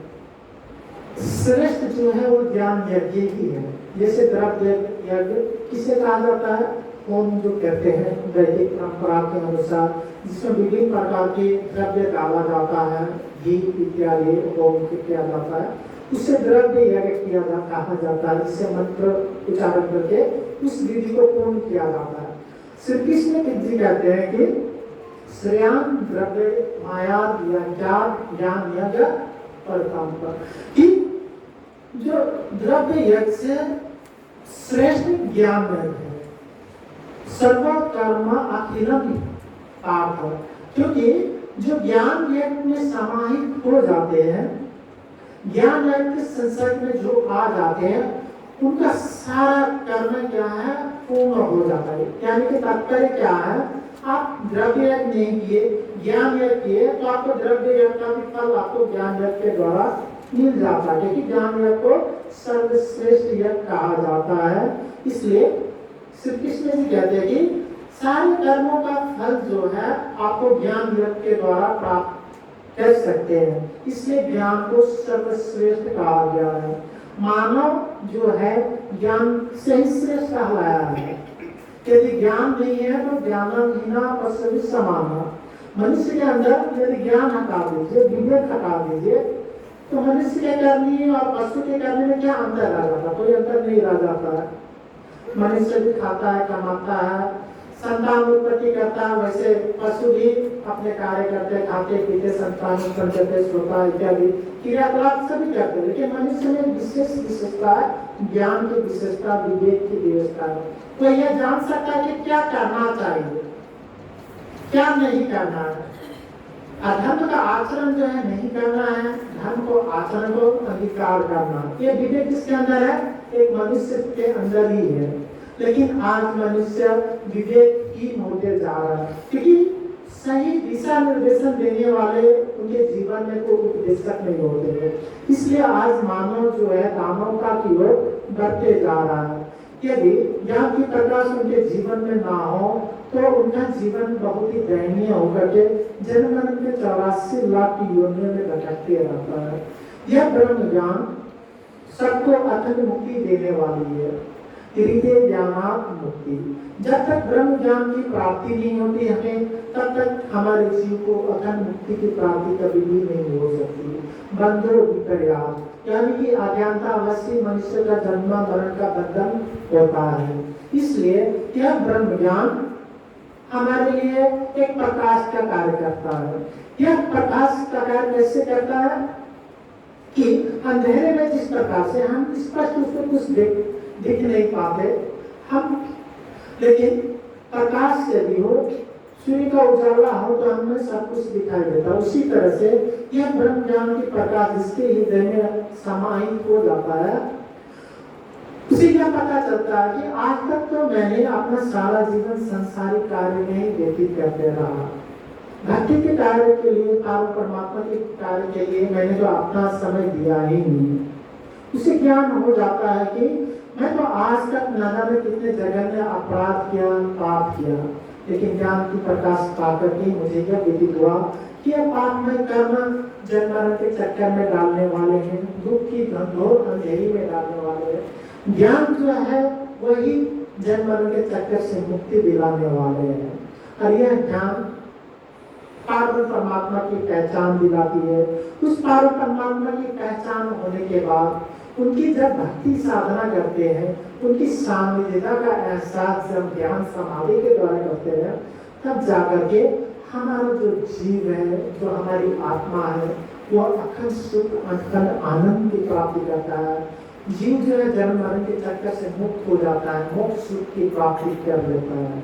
श्रेष्ठ जो है वो ज्ञान यज्ञ ही है। जैसे द्रव्य यज्ञ किसे कहा जाता है? होम जो कहते हैं वैदिक परंपरा के अनुसार, जिसमें विभिन्न प्रकार के द्रव्य डाला जाता है, घी इत्यादि होम किया जाता है, उससे द्रव्य यज्ञ कहा जाता है, जिससे मंत्र उच्चारण करके उस विधि को पूर्ण किया जाता है। श्री कृष्ण जी कहते हैं कि श्रेयान द्रव्य माया ज्ञान यज्ञ प्रथम पर। कि जो द्रव्य यज्ञ से श्रेष्ठ ज्ञान यज्ञ है, सर्व कर्म अखिलम पार्थ। क्योंकि जो ज्ञान यज्ञ में समाहित हो जाते हैं, ज्ञान यज्ञ के संसर्ग में जो आ जाते हैं, उनका सारा कर्म क्या है? पूर्ण हो जाता है। यानी कि तात्पर्य क्या है? आप द्रव्य यज्ञ नहीं किए, ज्ञान यज्ञ किए, तो आपको द्रव्य यज्ञ का भी फल आपको ज्ञान यज्ञ के द्वारा मिल जाता है, क्योंकि ज्ञान यज्ञ को सर्वश्रेष्ठ यज्ञ कहा जाता है। इसलिए श्री कृष्ण जी कहते हैं कि सारे कर्मों का फल जो है आपको ज्ञान यज्ञ के द्वारा प्राप्त कर सकते हैं। इसलिए ज्ञान को सर्वश्रेष्ठ कहा गया है। मानव जो है ज्ञान से ही श्रेष्ठ कहलाया है। यदि ज्ञान नहीं है तो ज्ञानाधीना पशु समान। मनुष्य के अंदर यदि ज्ञान हटा दीजिए, विवेक हटा दीजिए, तो मनुष्य के करने और पशु के करने में क्या अंतर रह जाता? कोई अंतर नहीं रह जाता है। मनुष्य भी खाता है, कमाता है, संतान उत्पत्ति करता है, वैसे पशु भी अपने कार्य करते, खाते पीते, संतान उत्पन्न करते, सोता इत्यादि क्रियाकलाप सभी करते हैं। लेकिन मनुष्य में विशेष विशेषता है, ज्ञान की विशेषता, विवेक की विशेषता है। तो यह जान सकता है कि क्या करना चाहिए, क्या नहीं करना है। अधर्म का आचरण जो है नहीं करना है, धर्म को आचरण को अंगीकार करना, ये विवेक किसके अंदर है? एक मनुष्य के अंदर ही है। लेकिन आज मनुष्य विवेक ही होते जा रहा है, क्योंकि सही दिशा निर्देशन देने वाले उनके जीवन में कोई उपदेशक नहीं होते हैं। इसलिए आज मानव जो है दानवता की ओर बढ़ते जा रहा है। यदि ज्ञान की प्रकाश उनके जीवन में ना हो तो उनका जीवन बहुत ही दयनीय होकर के जन्म के 84 लाख की योनियों में भटकते रहता है। यह ब्रह्म ज्ञान सबको अखंड मुक्ति देने वाली है, हृदय ज्ञानात् मुक्ति। जब तक ब्रह्म ज्ञान की प्राप्ति नहीं होती हमें, तब तक हमारे जीव को अखंड मुक्ति की प्राप्ति कभी भी नहीं हो सकती। बंधो विपर्यास, यानी कि अज्ञानता अवश्य मनुष्य का जन्म मरण का बंधन होता है। इसलिए यह ब्रह्म ज्ञान हमारे लिए एक प्रकाश का कार्य करता है। यह प्रकाश का कार्य कैसे करता है कि अंधेरे में जिस प्रकार से हम स्पष्ट रूप से कुछ दिख नहीं पाते हम, लेकिन प्रकाश से भी हो, सूर्य का उजाला हो तो हमें सब कुछ दिखाई देता। उसी तरह से यह ब्रह्म ज्ञान की प्रकाश जिसके हृदय में समाहित हो जाता है, उसी का पता चलता है कि आज तक तो मैंने अपना सारा जीवन संसारिक कार्य में ही व्यतीत करते रहा। भक्ति के कार्य के लिए, परमात्मा के कार्य के लिए मैंने तो अपना समय दिया ही नहीं। उसे ज्ञान हो जाता है कि मैं तो आज तक न जाने कितने जगह में अपराध किया, पाप किया, लेकिन ज्ञान की प्रकाश पाकर के मुझे यह विदित हुआ कि यह पाप में कर्म जन्म के चक्कर में डालने वाले हैं, दुख की घनघोर अंधेरी में डालने वाले हैं। ज्ञान जो है वही जन्म के चक्कर से मुक्ति दिलाने वाले हैं। और यह ज्ञान पार्वती परमात्मा की पहचान दिलाती है। उस पार्वती परमात्मा की पहचान होने के बाद उनकी जब भक्ति साधना करते हैं, उनकी सान्निध्यता का एहसास जब ध्यान समाधि के द्वारा करते हैं, तब जाकर के हमारा जो जीव है, जो हमारी आत्मा है, वो अखंड सुख, अखंड आनंद की प्राप्ति करता है। जीव जो है जन्म मरण के चक्कर से मुक्त हो जाता है, मोक्ष सुख की प्राप्ति कर लेता है।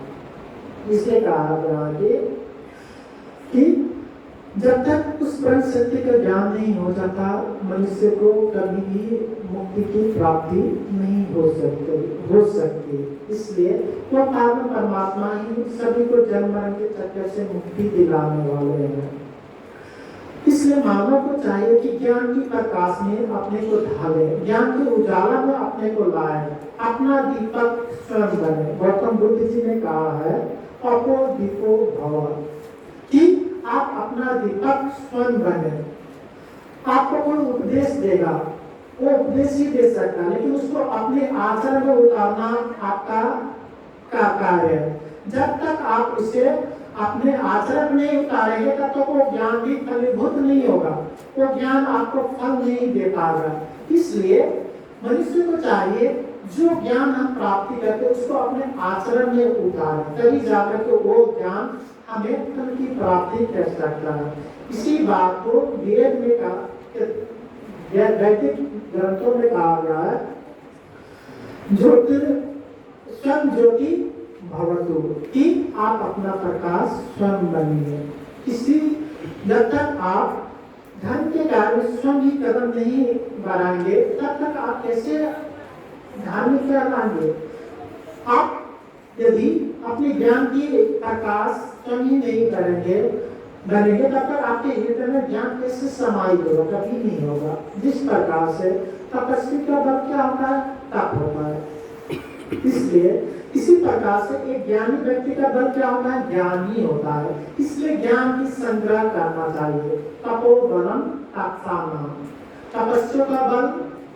इसलिए कहा गया कि जब तक उस ब्रह्म सत्य का ज्ञान नहीं हो जाता, मनुष्य को कभी भी मुक्ति की प्राप्ति नहीं हो सकती। इसलिए वो परमात्मा ही सभी को जन्म मरण के चक्कर से मुक्ति दिलाने वाले हैं। इसलिए मानव को चाहिए कि ज्ञान की प्रकाश में अपने को ढाले, ज्ञान के उजाला में अपने को लाए, अपना दीपक स्वयं बने। गौतम बुद्ध जी ने कहा है, अपो दीपो भव, कि आप अपना दीपक स्वयं बने। आपको कोई उपदेश देगा, वो उपदेश ही दे सकता, लेकिन उसको अपने आचरण में उतारना आपका कार्य है। जब तक आप उसे अपने आचरण में नहीं उतारेंगे, तब तक वो ज्ञान भी फलीभूत नहीं होगा, वो ज्ञान आपको फल नहीं दे पाएगा। इसलिए मनुष्य को चाहिए जो ज्ञान हम प्राप्ति करते हैं उसको अपने आचरण में उतारें, तभी जाकर के वो ज्ञान हमें फल की प्राप्ति कर सकता है। इसी बात को वेद में कहा, वैदिक ग्रंथों में कहा गया है, स्वयं ज्योति भवतु, कि आप अपना प्रकाश स्वयं बनिए। इसी जब तक आप धन के कारण स्वयं ही कदम नहीं बढ़ाएंगे, तब तक आप कैसे धार्मिक कहलाएंगे। आप यदि अपने ज्ञान की प्रकाश स्वयं ही नहीं बनेंगे, तब तक आपके हृदय में ज्ञान कैसे समाहित होगा? कभी नहीं होगा। जिस प्रकार से तपस्वी का बल क्या होता है? तप होता है। इसलिए इसी प्रकार से एक ज्ञानी व्यक्ति का बल क्या होता है? ज्ञान ही होता है। इसलिए ज्ञान की संग्रह करना चाहिए। तपो बलम तपसाना, तपस्या का बल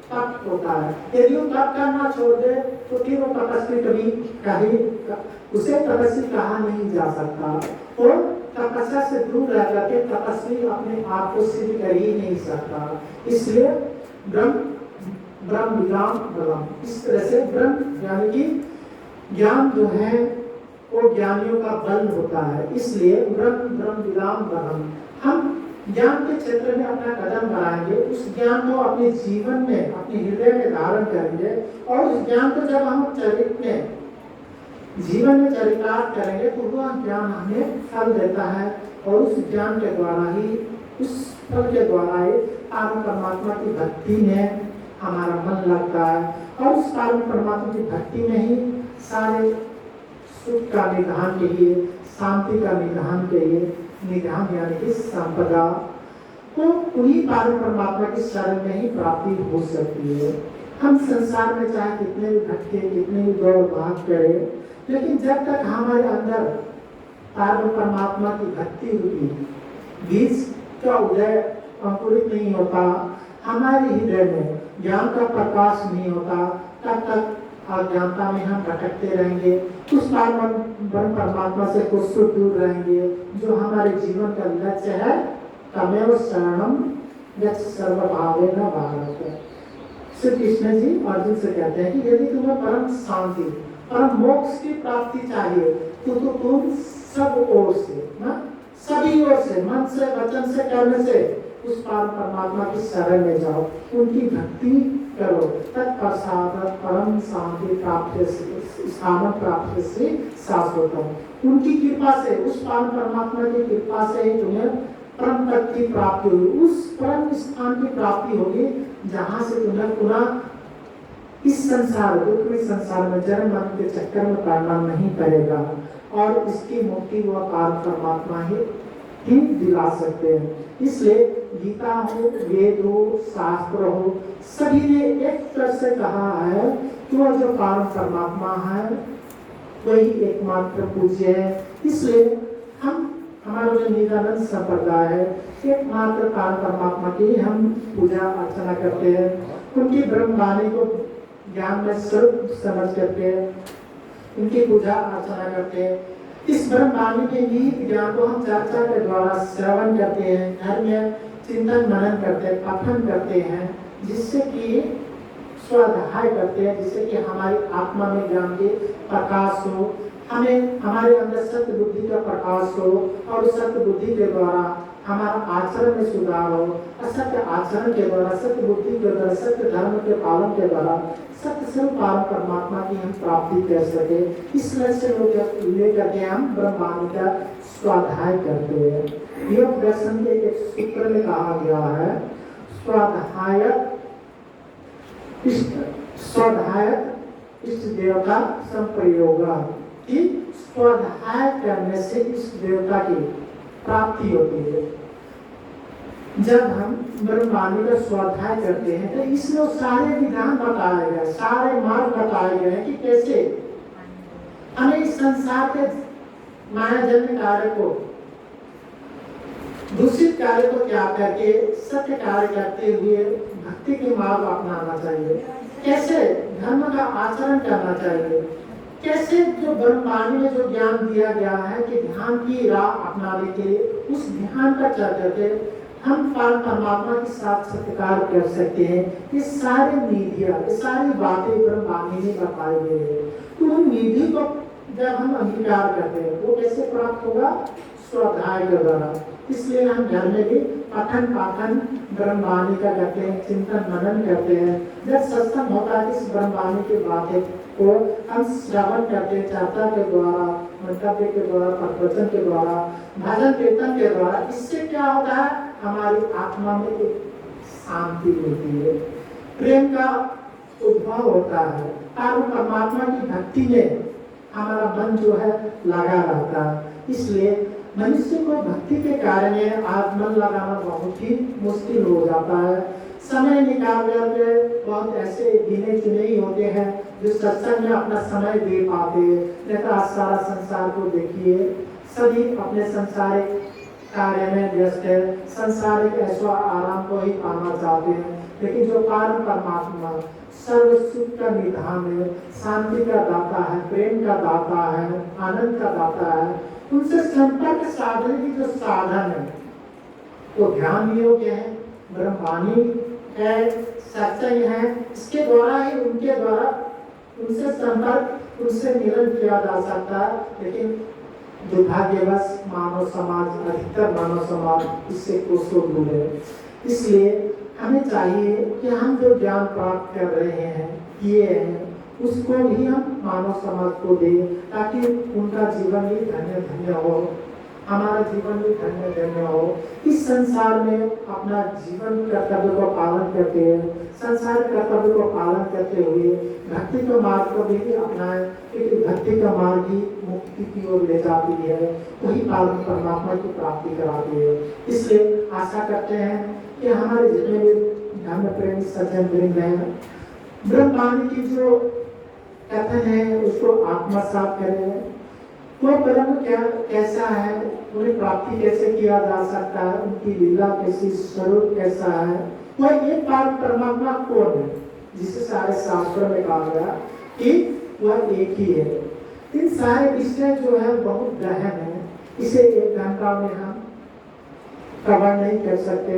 तप होता है। यदि वो तप करना छोड़ दे तो फिर वो तपस्वी कभी कहीं उसे तपस्वी कहा नहीं जा सकता। और तपस्या से दूर रह करके तपस्वी अपने आप को सिद्ध कर ही नहीं सकता। इसलिए ब्रह्म विदाम बलम, इस तरह से ब्रह्म यानी कि ज्ञान जो है वो ज्ञानियों का बल होता है। इसलिए ब्रह्म विदाम बलम, हम ज्ञान के क्षेत्र में अपना कदम बढ़ाएंगे, उस ज्ञान को अपने जीवन में, अपने हृदय में धारण करेंगे, और उस ज्ञान को जब हम चरित्र में जीवन में चरितार्थ करेंगे तो वह ज्ञान हमें फल देता है और उस ज्ञान के द्वारा ही, उस फल के द्वारा ही परम परमात्मा की भक्ति में हमारा मन लगता है और उस परम परमात्मा की भक्ति में ही सारे सुख का निधान के लिए, शांति का निधान के लिए, निधान यानी कि संपदा, तो उन्हीं परम परमात्मा की शरण में ही प्राप्ति हो सकती है। हम संसार में चाहे कितने भी भटके, कितने भी दौड़ भाग करें, लेकिन जब तक हमारे अंदर परम परमात्मा की भक्ति रूपी बीज का उदय अंकुरित नहीं होता, हमारे हृदय में ज्ञान का प्रकाश नहीं होता, तब तक अज्ञानता में हम भटकते रहेंगे, उस परम परमात्मा से कुछ दूर रहेंगे। जो हमारे जीवन का लक्ष्य है, तमेव शरणम यत् सर्वभावेन भारत। श्री कृष्ण जी अर्जुन से कहते हैं कि यदि तुम्हें परम शांति, परम मोक्ष की प्राप्ति चाहिए तो तुम सब ओर से, सभी ओर से, मन से, वचन से, कर्म से उस परमात्मा की शरण में जाओ, उनकी भक्ति करो, तत्पश्चात परम शांति प्राप्त से शाश्वतम। उनकी कृपा से, उस परमात्मा की कृपा से ही तुम्हें परम पद की प्राप्ति होगी, उस परम स्थान की प्राप्ति होगी जहां से तुम्हें पुनः इस संसार, दुखमय संसार में जन्म मरण के चक्कर में पड़ना नहीं पड़ेगा और इसकी मुक्ति वह परमात्मा ही दिला सकते हैं। इसलिए गीता हो, वेद हो, शास्त्र हो, सभी ने एक तरह से कहा है कि वह जो परमात्मा है वही एकमात्र पूज्य है। इसलिए हमारा जो निरानंद संप्रदाय है, एकमात्र परमात्मा की हम पूजा अर्चना करते हैं, उनकी ब्रह्मवाणी को ज्ञान में स्वरूप समझ करके उनकी पूजा अर्चना करते हैं। इस ब्रह्मवाणी के निहित ज्ञान को हम चर्चा के द्वारा श्रवण करते हैं, घर में चिंतन मनन करते हैं, पठन करते हैं, जिससे कि स्वाध्याय करते हैं, जिससे कि हमारी आत्मा में ज्ञान के प्रकाश हो, हमें हमारे अंदर सत्य बुद्धि का प्रकाश हो और सत्य बुद्धि के द्वारा हमारा आचरण में सुधार हो, असत्य आचरण के द्वारा, सत्य बुद्धि के द्वारा, सत्य धर्म के पालन के द्वारा सत्य स्वरूप परमात्मा की हम प्राप्ति कर सके। इस लक्ष्य से लेकर के हम ब्रह्मांड का स्वाध्याय करते हैं। योग दर्शन के एक सूत्र में कहा गया है, स्वाध्याय इष्ट देवता संप्रयोग, कि स्वाध्याय करने से इष्ट देवता की प्राप्ति होती है। जब हम ब्रह्मवाणी का स्वाध्याय करते हैं तो इसमें सारे विधान बताए गए, सारे मार्ग बताए गए हैं कि कैसे हमें इस संसार के मायाजन्य कार्य को, दूषित कार्य को त्याग करके सत्य कार्य करते हुए भक्ति के मार्ग अपनाना चाहिए, कैसे धर्म का आचरण करना चाहिए, कैसे जो ब्रह्मवाणी में जो ज्ञान दिया गया है कि ध्यान की राह अपनाने के लिए उस ध्यान पर चल करके हम परमात्मा के साथ सत्कार कर सकते हैं। ये सारे मीडिया, ये सारी बातें ब्रह्मवाणी में बताई गई है। तो उन निधि को जब हम अंगीकार करते हैं वो कैसे प्राप्त होगा? स्वाध्याय के द्वारा। इसलिए हम घर में भी पठन पाठन ब्रह्मवाणी का करते हैं, चिंतन मनन करते हैं। जब सत्संग होता है इस ब्रह्मवाणी की बातें को हम श्रवण करते हैं, चर्चा के द्वारा, मंतव्य के द्वारा, प्रवचन के द्वारा, भजन कीर्तन के द्वारा। इससे क्या होता है? हमारी आत्मा में एक शांति होती है, प्रेम का उद्भव होता है, परमात्मा की भक्ति में हमारा मन जो है लगा रहता है। इसलिए मनुष्य को भक्ति के कारण आज मन लगाना बहुत ही मुश्किल हो जाता है। समय निकाल करके बहुत ऐसे गिने चुने ही होते हैं जो सत्संग में अपना समय दे पाते हैं। नहीं तो आज सारा संसार को देखिए, सभी अपने संसारिक कार्य में व्यस्त है, संसारिक ऐसा आराम को ही पाना चाहते हैं। लेकिन जो परमात्मा सर्व सुख का निधान है, शांति का दाता है, प्रेम का दाता है, आनंद का दाता है, उनसे संपर्क साधन की जो साधन है वो ध्यान योग्य है, ब्रह्मवाणी है, सत्संग है। इसके द्वारा ही, उनके द्वारा उनसे संपर्क, उनसे मिलन किया जा सकता है। लेकिन दुर्भाग्यवश मानव समाज, अधिकतर मानव समाज इससे कोसों दूर है। इसलिए हमें चाहिए कि हम जो ज्ञान प्राप्त कर रहे हैं, किए हैं, उसको भी हम मानव समाज को दें, ताकि उनका जीवन भी धन्य धन्य हो, हमारा जीवन भी धन्य धन्य हो। इस संसार में अपना जीवन कर्तव्य को पालन करते हैं, संसार कर्तव्य को पालन करते हुए भक्ति के मार्ग को भी अपनाएं, क्योंकि भक्ति का मार्ग ही मुक्ति की ओर ले जाती है, वही पालन परमात्मा की प्राप्ति कराती है। इसलिए आशा करते हैं कि हमारे जितने भी धर्म प्रेमी सज्जन वृंद हैं, ब्रह्मवाणी की जो कथन है उसको आत्मसात करें। वो ब्रह्म क्या कैसा है, उन्हें प्राप्ति कैसे किया जा सकता है, उनकी लीला कैसी, स्वरूप कैसा है, वह एक बार परमात्मा कौन है, जिसे सारे शास्त्रों में कहा गया कि वह एक ही है। इन सारे विषय जो है बहुत गहन है, इसे एक घंटा में हम कवर नहीं कर सकते।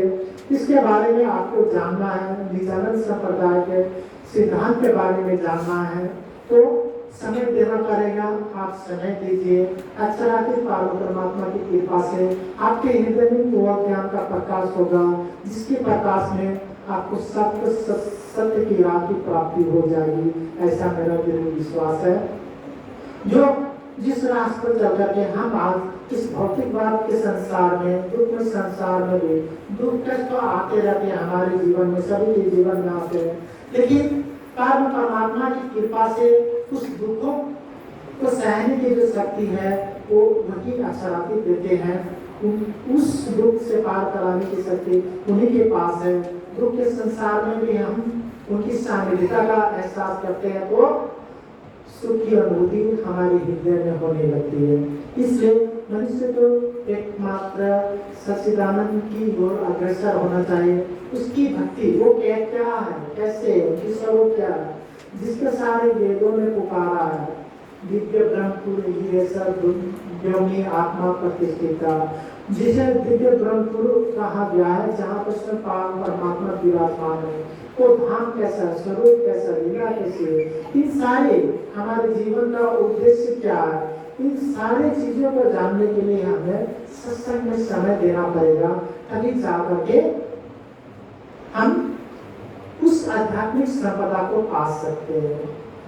इसके बारे में आपको जानना है, निजानंद संप्रदाय के सिद्धांत के बारे में जानना है, तो समय देना पड़ेगा। आप समय दीजिए। अक्षरातीत परमात्मा की कृपा से आपके हृदय में वो ज्ञान का प्रकाश होगा, जिसके प्रकाश में आपको सत्य की राह की प्राप्ति हो जाएगी, ऐसा मेरा दृढ़ विश्वास है। जो जिस रास्ते पर चल करके हम आज इस भौतिकवाद के संसार में, दुख में संसार में भी दुख कष्ट तो आते रहते हैं हमारे जीवन में, सभी के जीवन में आते हैं, लेकिन परमात्मा की कृपा से उस दुखों को सहने की जो शक्ति है वो वही अक्षरातीत देते हैं। उस दुख से पार कराने की शक्ति उन्हीं के पास है। दुख के संसार में भी हम उनकी सानिध्यता का एहसास करते हैं तो सुख की अनुभूति हमारे हृदय में होने लगती है। इसलिए मनुष्य को एकमात्र सच्चिदानंद की ओर अग्रसर होना चाहिए। उसकी भक्ति वो क्या है, कैसे, उसकी स्वरूप क्या है, जिसके सारे वेदों में पुकारा है, दिव्य ब्रह्मपुर व्योमी आत्मा प्रतिष्ठिता, जिसे दिव्य ब्रह्मपुर कहा गया है, जहाँ पर परमात्मा विराजमान है। वो धाम कैसा, स्वरूप कैसा, लीला कैसी है, इन सारे हमारे जीवन का उद्देश्य क्या है, इन सारे चीजों को जानने के लिए हमें सत्संग में समय देना पड़ेगा, तभी जाकर के हम उस आध्यात्मिक संपदा को पा सकते हैं।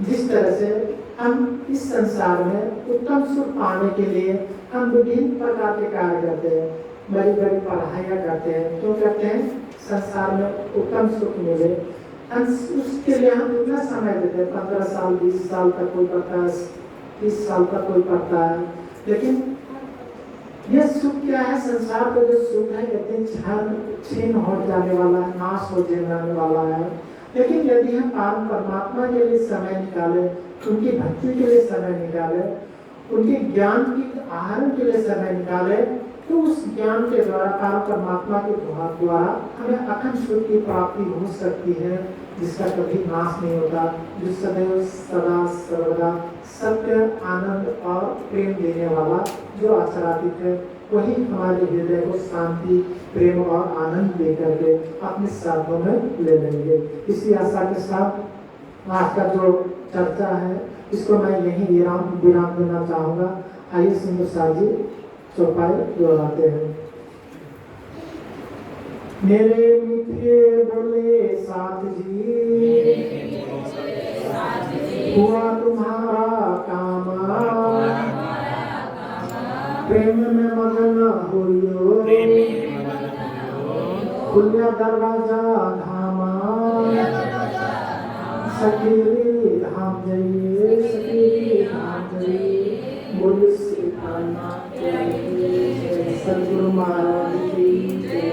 जिस तरह से हम इस संसार में उत्तम सुख पाने के लिए हम विभिन्न प्रकार के कार्य करते हैं, बड़ी बड़ी पढ़ाइयाँ करते हैं, क्यों करते हैं, संसार में उत्तम सुख मिले। हम उसके लिए हम कितना समय देते हैं, 15 साल 20 साल तक कोई पढ़ता है, 30 साल तक कोई पढ़ता है, लेकिन यह सुख क्या है, संसार का जो सुख है एक दिन छीन हो जाने वाला है, नाश हो जाने वाला है। लेकिन यदि हम परमात्मा के लिए समय निकाले, उनकी भक्ति के लिए समय निकाले, उनके ज्ञान की आहरण के लिए समय निकाले, तो उस ज्ञान के द्वारा परमात्मा के द्वारा हमें अखंड सुख की प्राप्ति हो सकती है, जिसका कभी नाश नहीं होता, जो सदैव सदा सर्वदा सत्य, आनंद और प्रेम देने वाला जो अक्षरातीत है, वही हमारे हृदय को शांति, प्रेम और आनंद देकर के अपने साधनों में ले लेंगे। इसी आशा के साथ आज का जो चर्चा है इसको मैं यहीं विराम देना चाहूँगा। आइए सिंधु साह जी चौपाई दोहराते हैं। मेरे मीठे बोले साथ जी, हुआ तुम्हारा काम, प्रेम में मगन होइयो, खुलिया दरवाजा धामा, सखी धाम जाइए, सखी धाम जाइए, बोल श्री सद्गुरु महाराज की।